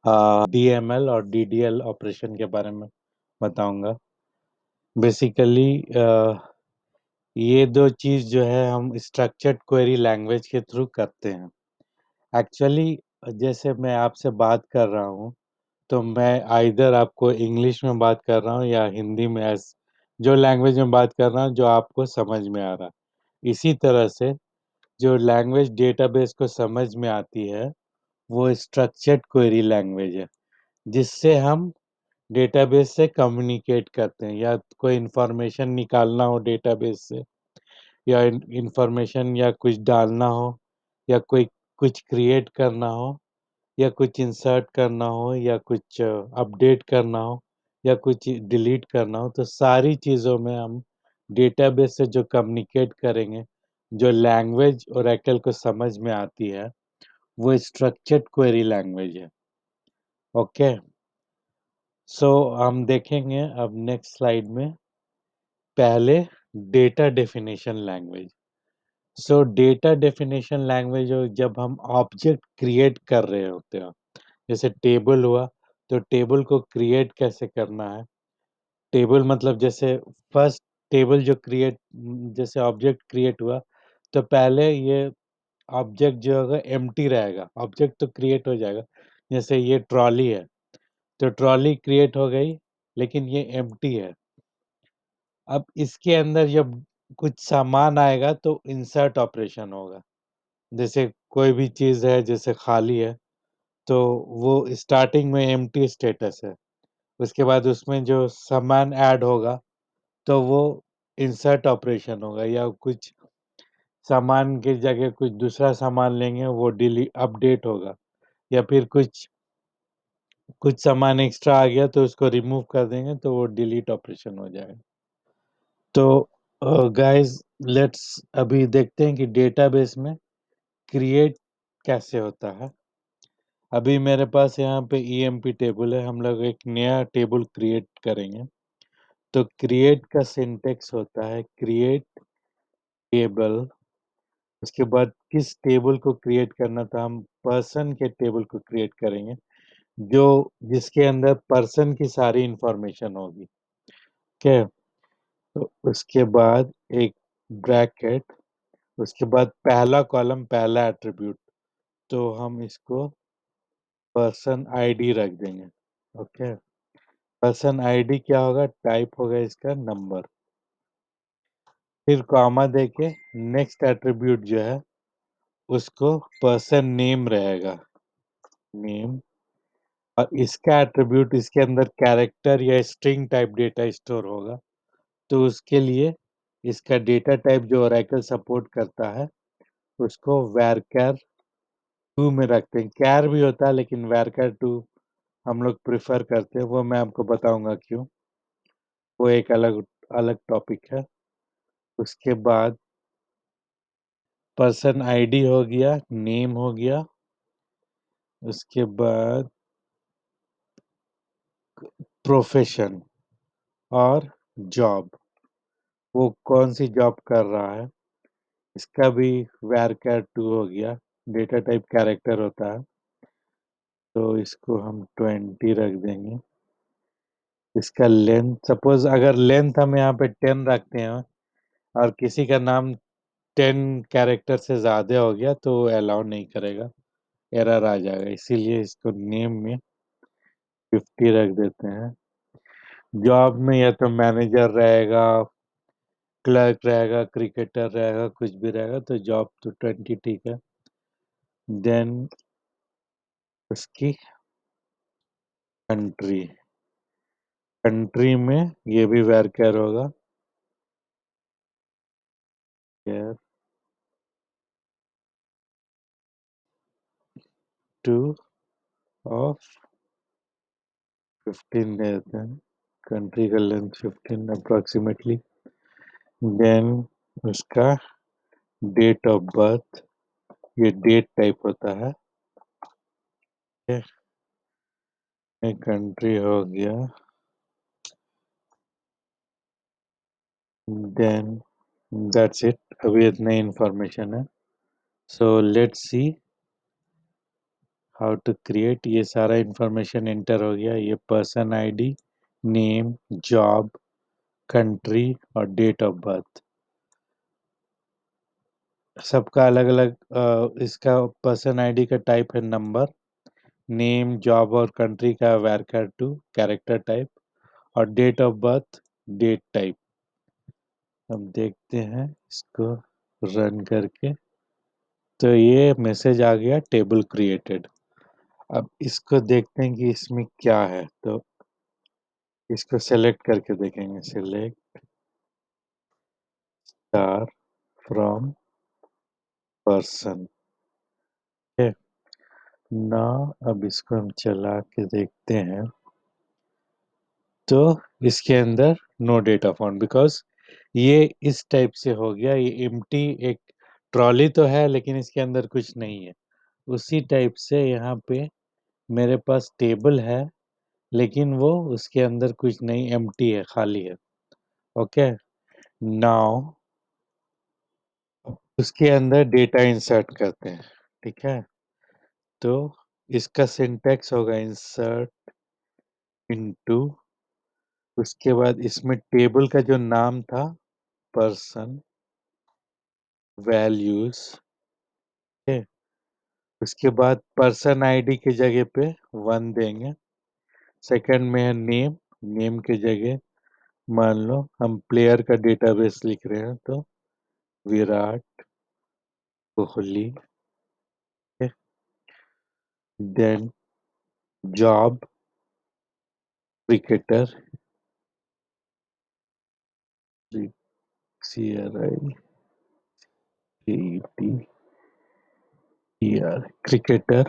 DML और DDL operation के बारे में बताऊंगा। बेसिकली ये दो चीज जो है हम स्ट्रक्चर्ड क्वेरी लैंग्वेज के थ्रू करते हैं। एक्चुअली जैसे मैं आपसे बात कर रहा हूँ तो मैं आइदर आपको इंग्लिश में बात कर रहा हूँ या हिंदी में, एज जो लैंग्वेज में बात कर रहा हूँ जो आपको समझ में आ रहा है। इसी तरह से जो लैंग्वेज डेटाबेस को समझ में आती है वो स्ट्रक्चर्ड क्वेरी लैंग्वेज है, जिससे हम डेटाबेस से कम्युनिकेट करते हैं या कोई इंफॉर्मेशन निकालना हो डेटाबेस से, या इंफॉर्मेशन या कुछ डालना हो, या कोई कुछ क्रिएट करना हो, या कुछ इंसर्ट करना हो, या कुछ अपडेट करना हो, या कुछ डिलीट करना हो, तो सारी चीज़ों में हम डेटाबेस से जो कम्युनिकेट करेंगे, जो लैंग्वेज ओरेकल को समझ में आती है, वो स्ट्रक्चर्ड क्वेरी लैंग्वेज है। ओके, सो हम देखेंगे अब नेक्स्ट स्लाइड में पहले डेटा डेफिनेशन लैंग्वेज। सो डेटा डेफिनेशन लैंग्वेज जब हम ऑब्जेक्ट क्रिएट कर रहे होते हैं, जैसे टेबल हुआ, तो टेबल को क्रिएट कैसे करना है। टेबल मतलब जैसे फर्स्ट टेबल जो क्रिएट, जैसे ऑब्जेक्ट क्रिएट हुआ तो पहले ये ऑब्जेक्ट जो होगा एम्प्टी रहेगा, ऑब्जेक्ट तो क्रिएट हो जाएगा। जैसे ये ट्रॉली है तो ट्रॉली क्रिएट हो गई, लेकिन ये एम्प्टी है। अब इसके अंदर जब कुछ सामान आएगा तो इंसर्ट ऑपरेशन होगा। जैसे कोई भी चीज़ है जैसे खाली है तो वो स्टार्टिंग में एम्प्टी स्टेटस है, उसके बाद उसमें जो सामान ऐड होगा तो वो इंसर्ट ऑपरेशन होगा, या कुछ सामान की जगह कुछ दूसरा सामान लेंगे वो डिलीट अपडेट होगा, या फिर कुछ कुछ सामान एक्स्ट्रा आ गया तो उसको रिमूव कर देंगे तो वो डिलीट ऑपरेशन हो जाएगा। तो गाइस लेट्स अभी देखते हैं कि डेटाबेस में क्रिएट कैसे होता है। अभी मेरे पास यहाँ पे ईएमपी टेबल है, हम लोग एक नया टेबल क्रिएट करेंगे। तो क्रिएट का सिंटेक्स होता है क्रिएट टेबल। उसके बाद किस टेबल को क्रिएट करना था, हम पर्सन के टेबल को क्रिएट करेंगे जो जिसके अंदर पर्सन की सारी इंफॉर्मेशन होगी। ठीक है, तो उसके बाद एक ब्रैकेट, उसके बाद पहला कॉलम पहला एट्रीब्यूट, तो हम इसको पर्सन आईडी रख देंगे। ओके, पर्सन आईडी क्या होगा, टाइप होगा इसका नंबर, फिर कॉमा देके नेक्स्ट एट्रीब्यूट जो है उसको पर्सन नेम रहेगा, नेम। और इसका एट्रीब्यूट इसके अंदर कैरेक्टर या स्ट्रिंग टाइप डेटा स्टोर होगा, तो उसके लिए इसका डेटा टाइप जो ओरेकल सपोर्ट करता है उसको varchar 2 में रखते हैं। कैर भी होता है लेकिन varchar 2 हम लोग प्रिफर करते हैं, वो मैं आपको बताऊंगा क्यों, वो एक अलग अलग टॉपिक है। उसके बाद पर्सन आईडी हो गया, नेम हो गया, उसके बाद प्रोफेशन और जॉब, वो कौन सी जॉब कर रहा है इसका भी varchar 2 हो गया। डेटा टाइप कैरेक्टर होता है तो इसको हम 20 रख देंगे। इसका लेंथ, सपोज अगर लेंथ हम यहाँ पे 10 रखते हैं और किसी का नाम 10 कैरेक्टर से ज़्यादा हो गया तो अलाउ नहीं करेगा, एरर आ जाएगा, इसीलिए इसको नेम में 50 रख देते हैं। जॉब में या तो मैनेजर रहेगा, क्लर्क रहेगा, क्रिकेटर रहेगा, कुछ भी रहेगा, तो जॉब तो 20 ठीक है। देन उसकी कंट्री, कंट्री में ये भी varchar होगा, char 2 ऑफ 15 दे देते हैं, कंट्री का लेंथ 15 अप्रोक्सीमेटली। देन उसका डेट ऑफ बर्थ, ये डेट टाइप होता है। कंट्री हो गया, देन दैट्स इट, अभी इतना इंफॉर्मेशन है। So let's see how to create, ये सारा इंफॉर्मेशन एंटर हो गया। ये person ID, name, job, country और डेट ऑफ बर्थ, सबका अलग अलग। इसका पर्सन आईडी का टाइप है नंबर, नेम, जॉब और कंट्री का var2 कैरेक्टर टाइप, और date of birth date type. अब देखते हैं इसको रन करके, तो ये मैसेज आ गया टेबल क्रिएटेड। अब इसको देखते हैं कि इसमें क्या है, तो इसको सेलेक्ट करके देखेंगे। सेलेक्ट स्टार फ्रॉम पर्सन है ना। अब इसको हम चला के देखते हैं, तो इसके अंदर नो डेटा फाउंड, बिकॉज ये इस टाइप से हो गया। ये एम्प्टी एक ट्रॉली तो है लेकिन इसके अंदर कुछ नहीं है। उसी टाइप से यहाँ पे मेरे पास टेबल है लेकिन वो उसके अंदर कुछ नहीं, एम्प्टी है, खाली है। ओके, नाउ उसके अंदर डेटा इंसर्ट करते हैं। ठीक है, तो इसका सिंटैक्स होगा इंसर्ट इनटू, उसके बाद इसमें टेबल का जो नाम था पर्सन वैल्यूज है, उसके बाद पर्सन आईडी की जगह पे 1 देंगे। सेकंड में है नेम, नेम की जगह मान लो हम प्लेयर का डेटाबेस लिख रहे हैं तो Virat Kohli. Then job cricketer, CRICKETER cricketer.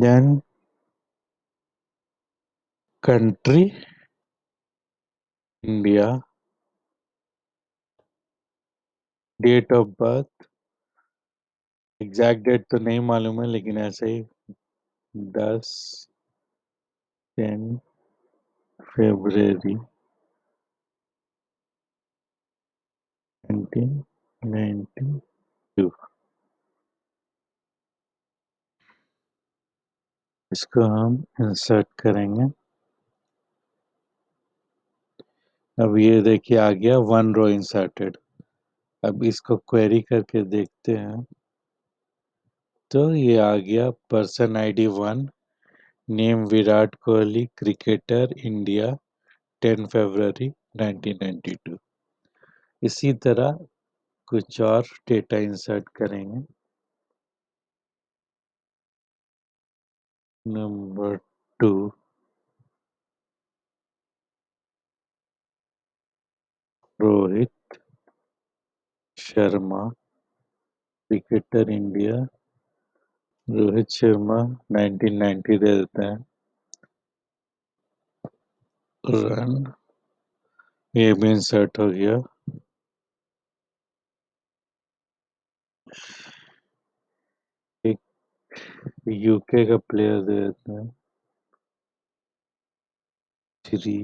Then country India, date of birth exact date तो नहीं मालूम है लेकिन ऐसे ही 10 फरवरी 1992। इसको हम इंसर्ट करेंगे। अब ये देखिए आ गया 1 रो इंसर्टेड। अब इसको क्वेरी करके देखते हैं, तो ये आ गया person ID 1, name Virat Kohli, cricketer India, 10 फरवरी 1992। इसी तरह कुछ और डेटा इंसर्ट करेंगे। Number 2, Rohit Sharma, cricketer India, Rohit Sharma 1990 दे देते हैं। रन, ये भी इंसर्ट हो गया। एक यूके का प्लेयर दे देते हैं, श्री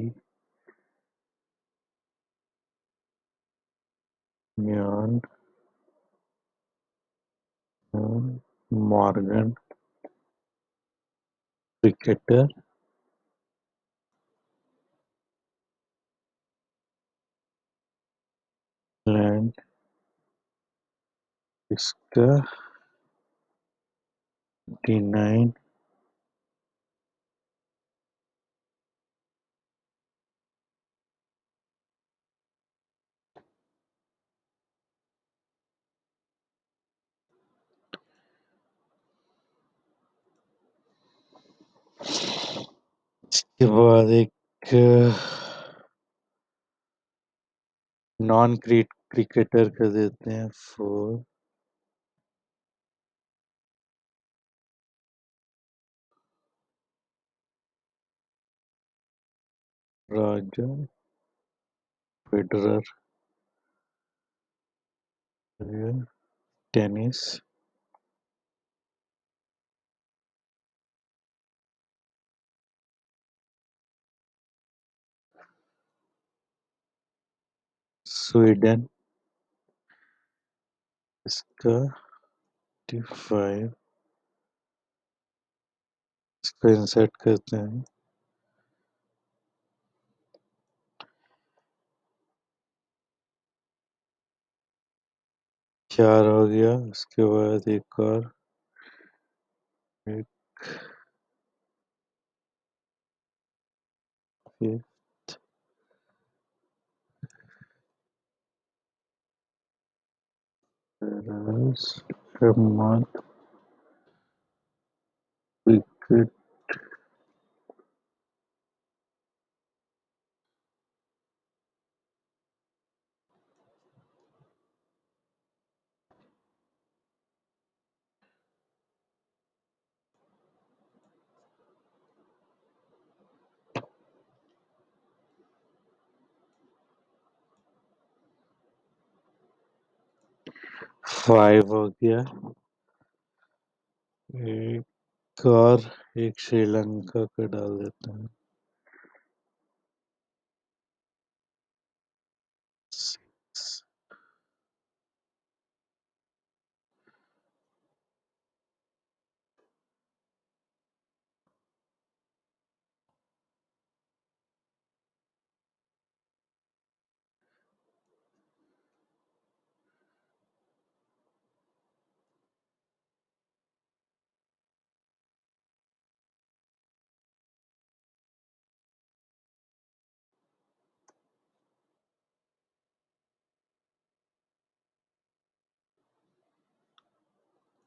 यान मॉर्गन, क्रिकेटर लैंड, इसका 29। इसके बाद एक नॉन क्रिकेटर का देते हैं 4, रॉजर फेडरर, टेनिस, स्वीडन, इसका 5। इसको इंसर्ट करते हैं। 4 हो गया, उसके बाद एक और, एक, फिर month, wicket, 5 हो गया, एक और, एक श्रीलंका का डाल देते हैं। 6,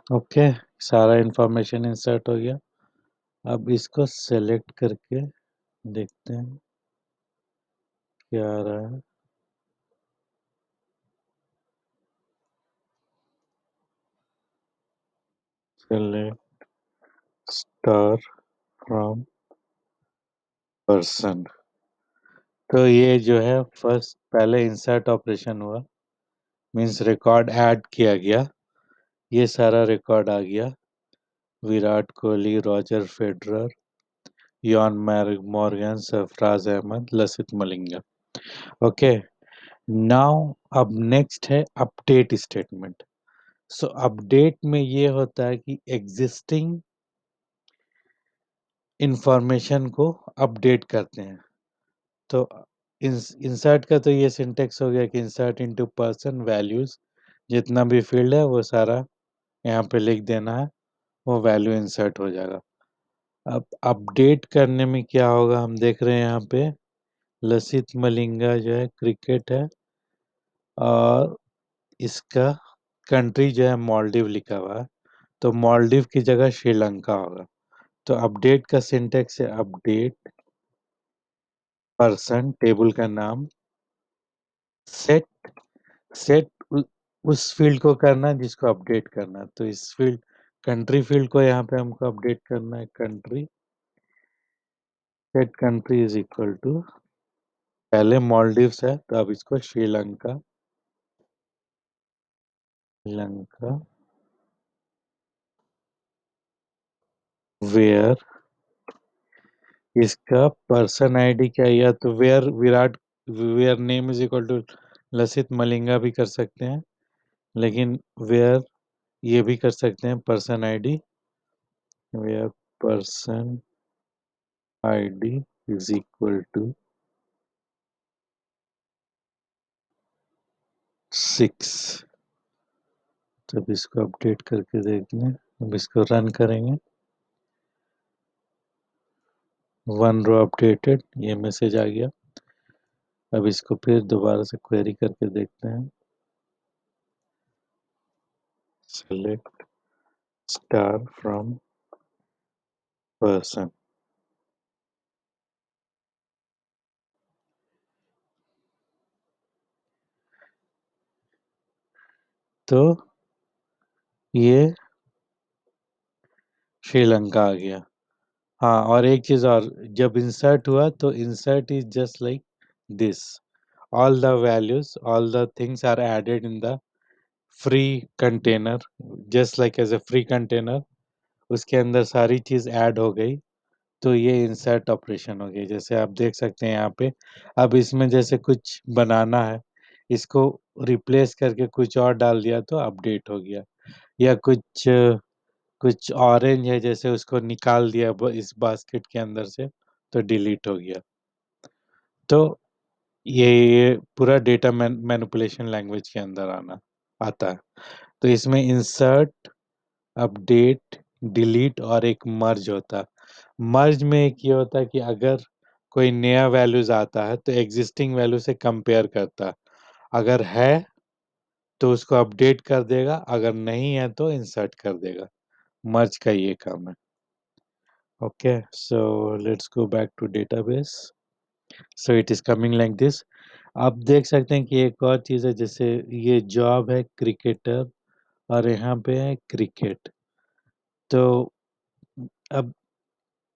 ओके, सारा इंफॉर्मेशन इंसर्ट हो गया। अब इसको सेलेक्ट करके देखते हैं क्या आ रहा है। Select star from person. तो ये जो है फर्स्ट पहले इंसर्ट ऑपरेशन हुआ, मींस रिकॉर्ड ऐड किया गया, ये सारा रिकॉर्ड आ गया। Virat Kohli, Roger Federer, Eoin Morgan, Sarfaraz Ahmed, Lasith Malinga. Okay, now अब नेक्स्ट है अपडेट स्टेटमेंट। सो अपडेट में ये होता है कि एग्जिस्टिंग इंफॉर्मेशन को अपडेट करते हैं। तो इंसर्ट का तो ये सिंटेक्स हो गया कि इंसर्ट इनटू पर्सन वैल्यूज, जितना भी फील्ड है वो सारा यहाँ पे लिख देना है, वो वैल्यू इंसर्ट हो जाएगा। अब अपडेट करने में क्या होगा, हम देख रहे हैं यहाँ पे लसित मलिंगा जो है क्रिकेट है, और इसका कंट्री जो है मालदीव लिखा हुआ है, तो मालदीव की जगह श्रीलंका होगा। तो अपडेट का सिंटेक्स है अपडेट पर्सन, टेबल का नाम, सेट, सेट उस फील्ड को करना है जिसको अपडेट करना है। तो इस फील्ड कंट्री फील्ड को यहाँ पे हमको अपडेट करना है, country, set country is equal to, पहले मालदीव्स है तो अब इसको श्रीलंका, श्रीलंका, वेयर, इसका पर्सन आईडी क्या है, या तो where Virat, where name is equal to Lasith Malinga भी कर सकते हैं, लेकिन वेयर ये भी कर सकते हैं, person ID, where person ID is equal to 6। तब इसको अपडेट करके देख लें। अब इसको रन करेंगे, 1 रो अपडेटेड, ये मैसेज आ गया। अब इसको फिर दोबारा से क्वेरी करके देखते हैं, सेलेक्ट स्टार फ्रॉम पर्सन। तो ये श्रीलंका आ गया। हाँ, और एक चीज और, जब इंसर्ट हुआ तो insert is just like this, all the values, all the things are added in the free container, just like as a free container, उसके अंदर सारी चीज ऐड हो गई। तो ये इंसर्ट ऑपरेशन हो गई, जैसे आप देख सकते हैं यहाँ पे। अब इसमें जैसे कुछ बनाना है, इसको रिप्लेस करके कुछ और डाल दिया तो अपडेट हो गया, या कुछ कुछ ऑरेंज है जैसे उसको निकाल दिया इस बास्केट के अंदर से तो डिलीट हो गया। तो ये पूरा डेटा मैनिपुलेशन लैंग्वेज के अंदर आना आता है। तो इसमें इंसर्ट, अपडेट, डिलीट और एक मर्ज होता है। मर्ज में एक ये होता है कि अगर कोई नया वैल्यूज आता है तो एग्जिस्टिंग वैल्यू से कंपेयर करता है। अगर है तो उसको अपडेट कर देगा, अगर नहीं है तो इंसर्ट कर देगा। मर्ज का ये काम है। Okay, so let's go back to database. So it is coming like this. आप देख सकते हैं कि एक और चीज़ है, जैसे ये जॉब है क्रिकेटर और यहाँ पे है क्रिकेट। तो अब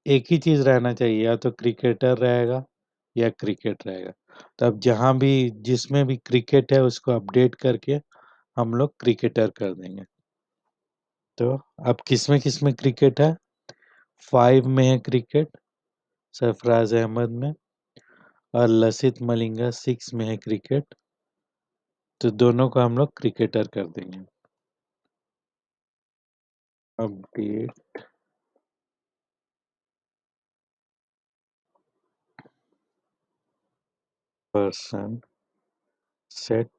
एक ही चीज़ रहना चाहिए, या तो क्रिकेटर रहेगा या क्रिकेट रहेगा। तो अब जहाँ भी जिसमें भी क्रिकेट है उसको अपडेट करके हम लोग क्रिकेटर कर देंगे। तो अब किस में क्रिकेट है? 5 में है क्रिकेट सरफराज अहमद में, और लसित मलिंगा 6 में है क्रिकेट। तो दोनों को हम लोग क्रिकेटर कर देंगे। Update person set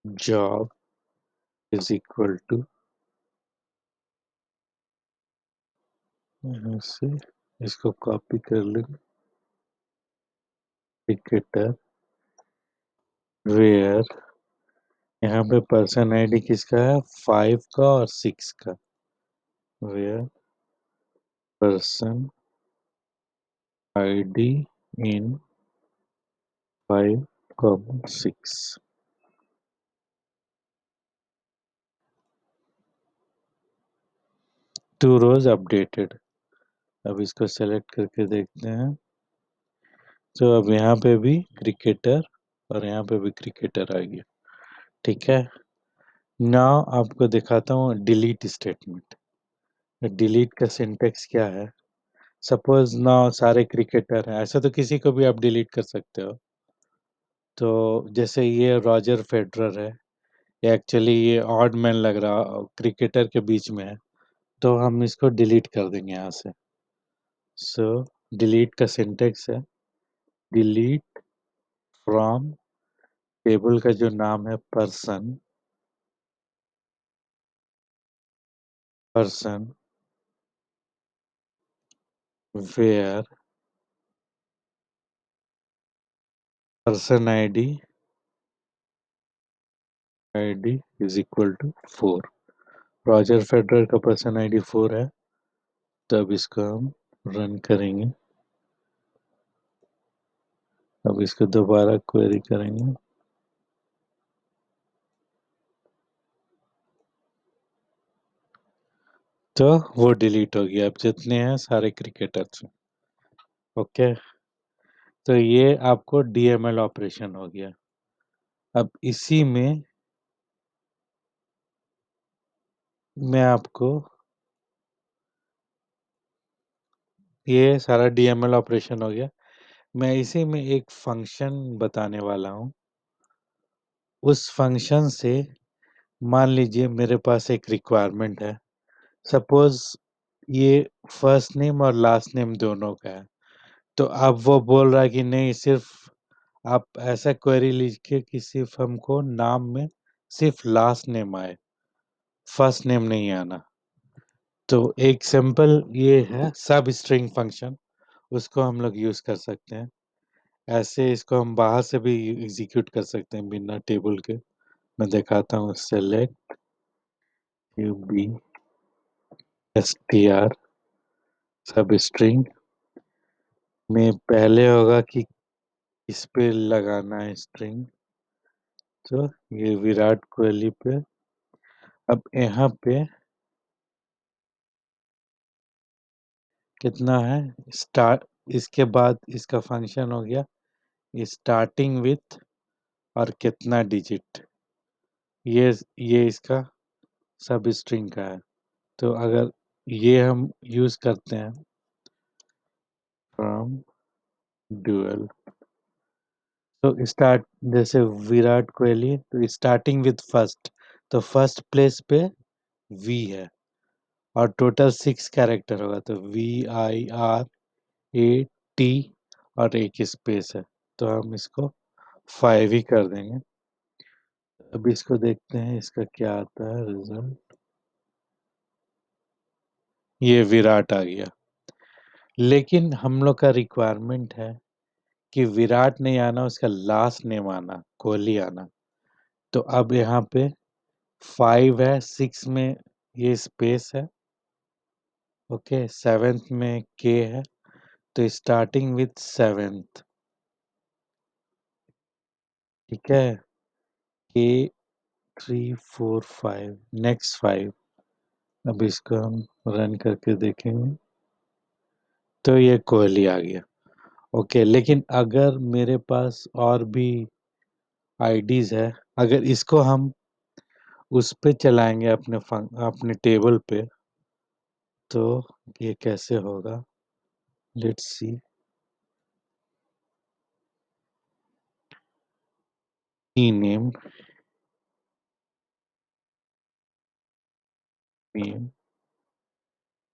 job is equal to, यहाँ से इसको कॉपी कर लेंगे, क्रिकेटर वेयर, यहाँ पे पर्सन आईडी किसका है? 5 का और 6 का। Where person ID in 5, 6। 2 rows updated. अब इसको सेलेक्ट करके देखते हैं। तो अब यहाँ पे भी क्रिकेटर और यहाँ पे भी क्रिकेटर आ गया। ठीक है, नाउ आपको दिखाता हूँ डिलीट स्टेटमेंट। डिलीट का सिंटेक्स क्या है? सपोज नाउ सारे क्रिकेटर हैं, ऐसा तो किसी को भी आप डिलीट कर सकते हो। तो जैसे ये रॉजर फेडरर है, एक्चुअली ये ऑड मैन लग रहा क्रिकेटर के बीच में है, तो हम इसको डिलीट कर देंगे यहाँ से। सो डिलीट का सिंटेक्स है डिलीट फ्रॉम टेबल का जो नाम है person, person where person ID is equal to 4। Roger Federer का पर्सन आईडी 4 है। तब इसको हम रन करेंगे। अब इसको दोबारा क्वेरी करेंगे। तो वो डिलीट हो गया। अब जितने हैं सारे क्रिकेटर्स। ओके, तो ये आपको डीएमएल ऑपरेशन हो गया। अब इसी में मैं आपको ये सारा डीएमएल ऑपरेशन हो गया। मैं इसी में एक फंक्शन बताने वाला हूँ। उस फंक्शन से मान लीजिए मेरे पास एक रिक्वायरमेंट है। सपोज ये फर्स्ट नेम और लास्ट नेम दोनों का है। तो अब वो बोल रहा है कि नहीं, सिर्फ आप ऐसा क्वेरी लिखिए कि सिर्फ हमको नाम में सिर्फ लास्ट नेम आए, फर्स्ट नेम नहीं आना। तो एक सिंपल ये है सब स्ट्रिंग फंक्शन, उसको हम लोग यूज कर सकते हैं। ऐसे इसको हम बाहर से भी एग्जीक्यूट कर सकते हैं बिना टेबल के। मैं दिखाता हूँ। Select U B S T R substring में पहले होगा कि इस पे लगाना है स्ट्रिंग। तो ये विराट कोहली पे। अब यहाँ पे कितना है स्टार्ट, इसके बाद इसका फंक्शन हो गया स्टार्टिंग विथ और कितना डिजिट। ये इसका सब स्ट्रिंग का है। तो अगर ये हम यूज करते हैं फ्रॉम डुअल, तो स्टार्ट जैसे विराट कोहली तो स्टार्टिंग विथ फर्स्ट, तो फर्स्ट प्लेस पे वी है। और टोटल 6 कैरेक्टर होगा, तो VIRAT और एक स्पेस है, तो हम इसको 5 ही कर देंगे। अब इसको देखते हैं इसका क्या आता है रिजल्ट। ये विराट आ गया, लेकिन हम लोग का रिक्वायरमेंट है कि विराट नहीं आना, उसका लास्ट नेम आना, कोहली आना। तो अब यहाँ पे 5 है, 6 में ये स्पेस है, ओके, 7th में के है, तो स्टार्टिंग विथ 7th, ठीक है, के 3 4 5, नेक्स्ट 5। अब इसको हम रन करके देखेंगे तो ये कोहली आ गया, ओके। लेकिन अगर मेरे पास और भी आईडीज है, अगर इसको हम उस पे चलाएंगे अपने टेबल पे, तो ये कैसे होगा, let's see. Name name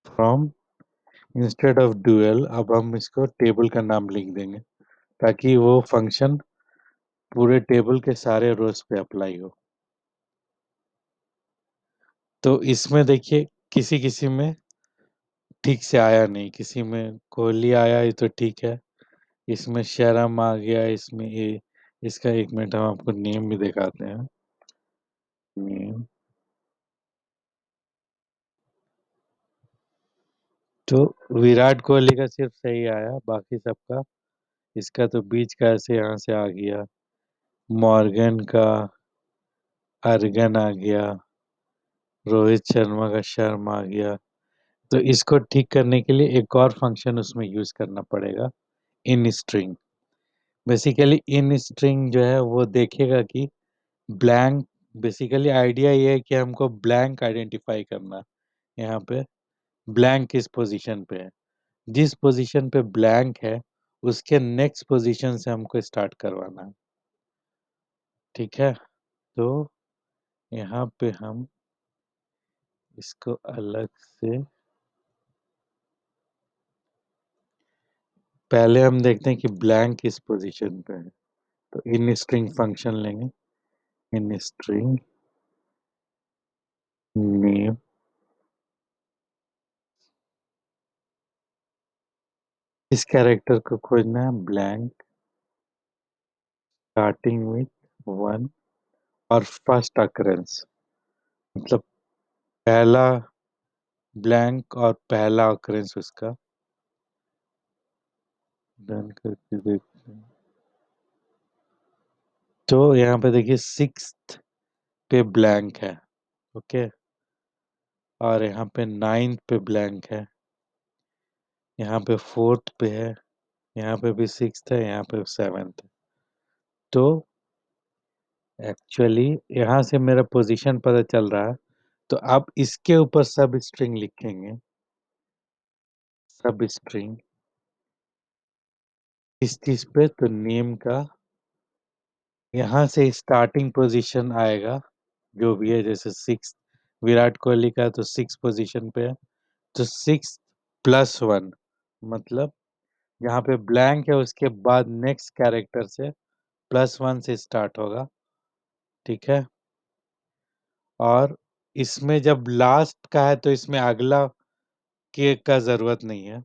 from, instead of dual अब हम इसको टेबल का नाम लिख देंगे, ताकि वो फंक्शन पूरे टेबल के सारे रोज पे अप्लाई हो। तो इसमें देखिए किसी किसी में ठीक से आया नहीं, किसी में कोहली आया, ये तो ठीक है। इसमें शर्म आ गया, इसमें ये, इसका एक मिनट हम आपको नेम भी दिखाते हैं। नेम, तो विराट कोहली का सिर्फ सही आया, बाकी सबका, इसका तो बीच का ऐसे यहाँ से आ गया, मॉर्गन का अर्गन आ गया, रोहित शर्मा का शर्म आ गया। तो इसको ठीक करने के लिए एक और फंक्शन उसमें यूज करना पड़ेगा, in string. Basically in string जो है वो देखेगा कि ब्लैंक, बेसिकली आइडिया ये है कि हमको ब्लैंक आइडेंटिफाई करना है। यहाँ पे ब्लैंक किस पोजीशन पे है, जिस पोजीशन पे ब्लैंक है उसके नेक्स्ट पोजीशन से हमको स्टार्ट करवाना है, ठीक है। तो यहाँ पे हम इसको अलग से, पहले हम देखते हैं कि ब्लैंक किस पोजीशन पे है, तो इन स्ट्रिंग फंक्शन लेंगे, इन स्ट्रिंग नेम, इस कैरेक्टर को खोजना है ब्लैंक स्टार्टिंग विथ 1 और फर्स्ट अकरेंस, मतलब पहला ब्लैंक और पहला अकरेंस उसका। डन करके देखते हैं, तो यहाँ पे देखिए 6th पे ब्लैंक है, ओके, और यहाँ पे 9th पे ब्लैंक है, यहाँ पे 4th पे है, यहाँ पे भी 6th है, यहाँ पे 7th है। तो एक्चुअली यहाँ से मेरा पोजीशन पता चल रहा है, तो आप इसके ऊपर सब स्ट्रिंग लिखेंगे, सब स्ट्रिंग इस चीज पे, तो नेम का यहाँ से स्टार्टिंग पोजीशन आएगा जो भी है, जैसे 6 विराट कोहली का तो 6 पोजीशन पे है, तो 6 + 1, मतलब यहाँ पे ब्लैंक है उसके बाद नेक्स्ट कैरेक्टर से +1 से स्टार्ट होगा, ठीक है। और इसमें जब लास्ट का है तो इसमें अगला के का जरूरत नहीं है,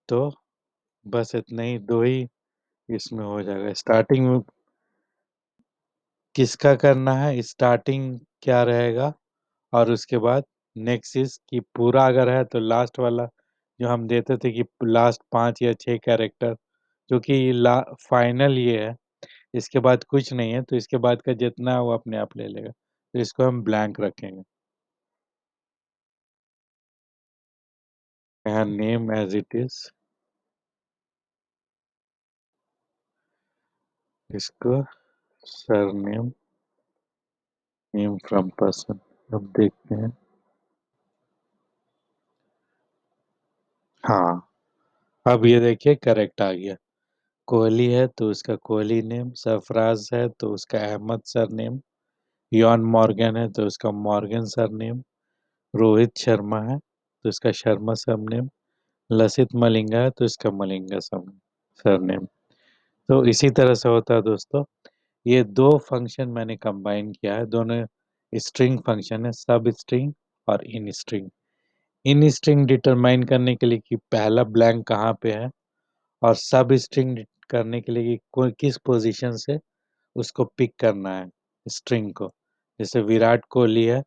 तो बस इतना ही, दो ही इसमें हो जाएगा। स्टार्टिंग में किसका करना है, स्टार्टिंग क्या रहेगा, और उसके बाद नेक्स्ट इज कि पूरा अगर है तो लास्ट वाला, जो हम देते थे कि लास्ट 5 या 6 कैरेक्टर, जो कि फाइनल ये है, इसके बाद कुछ नहीं है, तो इसके बाद का जितना है वो अपने आप ले लेगा, तो इसको हम ब्लैंक रखेंगे। यहाँ नेम एज इट इज, इसको सरनेम, नेम फ्रॉम पर्सन। अब देखते हैं, हाँ, अब ये देखिए करेक्ट आ गया। कोहली है तो उसका कोहली नेम, सरफराज है तो उसका Ahmed surname, Eoin Morgan है तो उसका Morgan surname, Rohit Sharma है तो इसका शर्मा सरनेम, लसित मलिंगा है तो इसका मलिंगा सरनेम। तो इसी तरह से होता है दोस्तों। ये दो फंक्शन मैंने कंबाइन किया है, दोनों स्ट्रिंग फंक्शन है, सब स्ट्रिंग और in string. In string determine करने के लिए कि पहला ब्लैंक कहाँ पे है, और सब स्ट्रिंग करने के लिए कि कोई किस पोजीशन से उसको पिक करना है स्ट्रिंग को। जैसे विराट कोहली है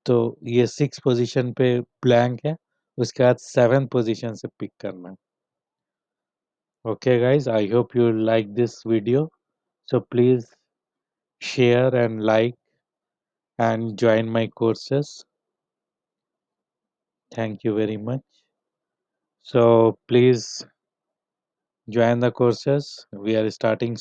तो ये 6 पोजीशन पे ब्लैंक है, उसके बाद 7 पोजीशन से पिक करना है। Okay guys, I hope you like this video. So please share and like and join my courses. Thank you very much. So please join the courses. We are starting